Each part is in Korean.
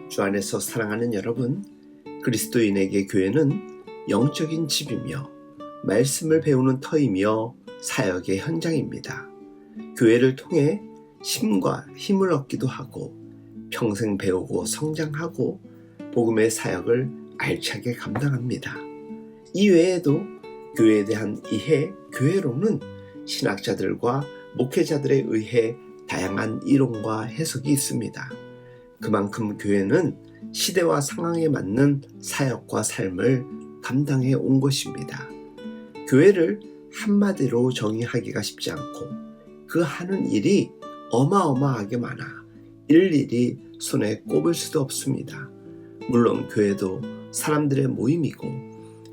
주 안에서 사랑하는 여러분, 그리스도인에게 교회는 영적인 집이며 말씀을 배우는 터이며 사역의 현장입니다. 교회를 통해 힘과 힘을 얻기도 하고 평생 배우고 성장하고 복음의 사역을 알차게 감당합니다. 이 외에도 교회에 대한 이해, 교회론은 신학자들과 목회자들에 의해 다양한 이론과 해석이 있습니다. 그만큼 교회는 시대와 상황에 맞는 사역과 삶을 감당해 온 것입니다. 교회를 한마디로 정의하기가 쉽지 않고 그 하는 일이 어마어마하게 많아 일일이 손에 꼽을 수도 없습니다. 물론 교회도 사람들의 모임이고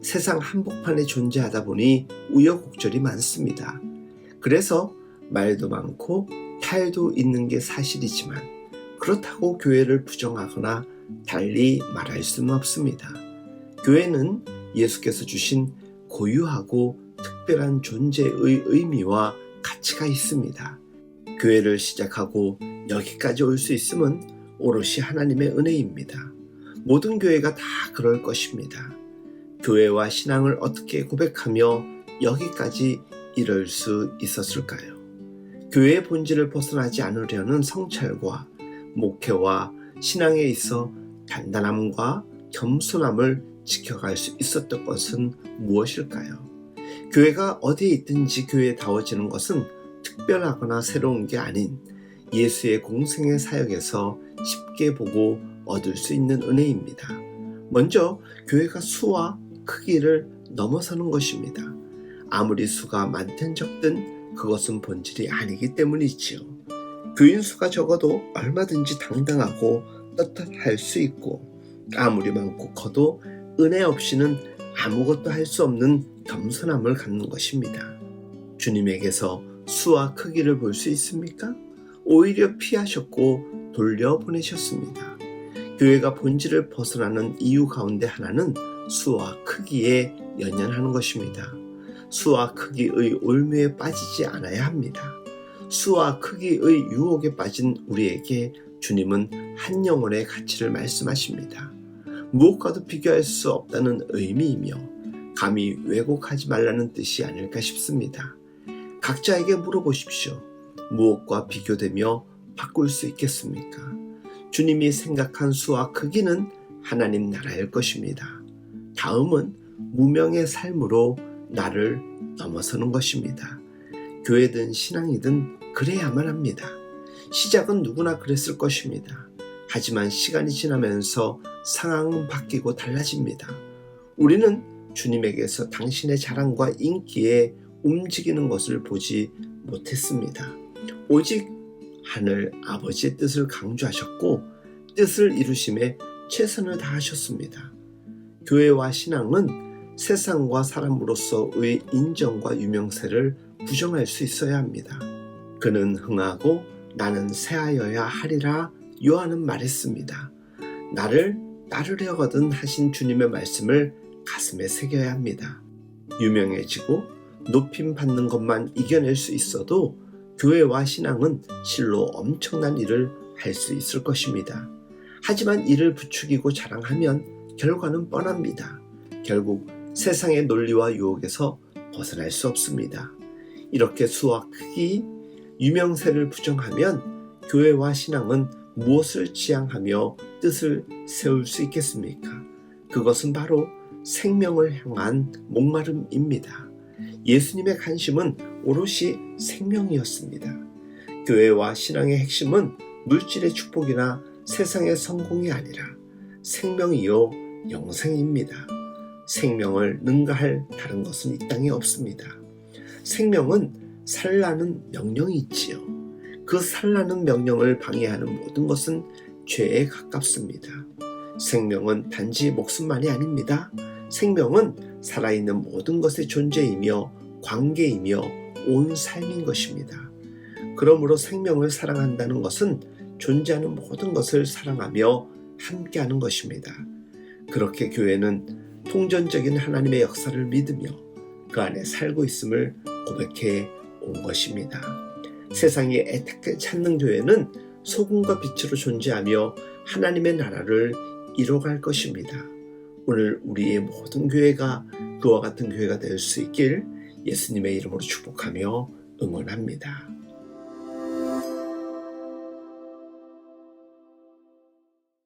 세상 한복판에 존재하다 보니 우여곡절이 많습니다. 그래서 말도 많고 탈도 있는 게 사실이지만 그렇다고 교회를 부정하거나 달리 말할 수는 없습니다. 교회는 예수께서 주신 고유하고 특별한 존재의 의미와 가치가 있습니다. 교회를 시작하고 여기까지 올 수 있음은 오롯이 하나님의 은혜입니다. 모든 교회가 다 그럴 것입니다. 교회와 신앙을 어떻게 고백하며 여기까지 이럴 수 있었을까요? 교회의 본질을 벗어나지 않으려는 성찰과 목회와 신앙에 있어 단단함과 겸손함을 지켜갈 수 있었던 것은 무엇일까요? 교회가 어디에 있든지 교회다워지는 것은 특별하거나 새로운 게 아닌 예수의 공생의 사역에서 쉽게 보고 얻을 수 있는 은혜입니다. 먼저 교회가 수와 크기를 넘어서는 것입니다. 아무리 수가 많든 적든 그것은 본질이 아니기 때문이지요. 교인 수가 적어도 얼마든지 당당하고 떳떳할 수 있고 아무리 많고 커도 은혜 없이는 아무것도 할 수 없는 겸손함을 갖는 것입니다. 주님에게서 수와 크기를 볼 수 있습니까? 오히려 피하셨고 돌려보내셨습니다. 교회가 본질을 벗어나는 이유 가운데 하나는 수와 크기에 연연하는 것입니다. 수와 크기의 올무에 빠지지 않아야 합니다. 수와 크기의 유혹에 빠진 우리에게 주님은 한 영혼의 가치를 말씀하십니다. 무엇과도 비교할 수 없다는 의미이며 감히 왜곡하지 말라는 뜻이 아닐까 싶습니다. 각자에게 물어보십시오. 무엇과 비교되며 바꿀 수 있겠습니까? 주님이 생각한 수와 크기는 하나님 나라일 것입니다. 다음은 무명의 삶으로 나를 넘어서는 것입니다. 교회든 신앙이든 그래야만 합니다. 시작은 누구나 그랬을 것입니다. 하지만 시간이 지나면서 상황은 바뀌고 달라집니다. 우리는 주님에게서 당신의 자랑과 인기에 움직이는 것을 보지 못했습니다. 오직 하늘 아버지의 뜻을 강조하셨고 뜻을 이루심에 최선을 다하셨습니다. 교회와 신앙은 세상과 사람으로서의 인정과 유명세를 부정할 수 있어야 합니다. 그는 흥하고 나는 쇠하여야 하리라 요한은 말했습니다. 나를 따르려거든 하신 주님의 말씀을 가슴에 새겨야 합니다. 유명해지고 높임 받는 것만 이겨낼 수 있어도 교회와 신앙은 실로 엄청난 일을 할 수 있을 것입니다. 하지만 이를 부추기고 자랑하면 결과는 뻔합니다. 결국 세상의 논리와 유혹에서 벗어날 수 없습니다. 이렇게 수와 크기, 유명세를 부정하면 교회와 신앙은 무엇을 지향하며 뜻을 세울 수 있겠습니까? 그것은 바로 생명을 향한 목마름입니다. 예수님의 관심은 오롯이 생명이었습니다. 교회와 신앙의 핵심은 물질의 축복이나 세상의 성공이 아니라 생명이요 영생입니다. 생명을 능가할 다른 것은 이 땅에 없습니다. 생명은 살라는 명령이 있지요. 그 살라는 명령을 방해하는 모든 것은 죄에 가깝습니다. 생명은 단지 목숨만이 아닙니다. 생명은 살아있는 모든 것의 존재이며 관계이며 온 삶인 것입니다. 그러므로 생명을 사랑한다는 것은 존재하는 모든 것을 사랑하며 함께하는 것입니다. 그렇게 교회는 통전적인 하나님의 역사를 믿으며 그 안에 살고 있음을 고백해 온 것입니다. 세상이 애타게 찾는 교회는 소금과 빛으로 존재하며 하나님의 나라를 이뤄갈 것입니다. 오늘 우리의 모든 교회가 그와 같은 교회가 될 수 있길 예수님의 이름으로 축복하며 응원합니다.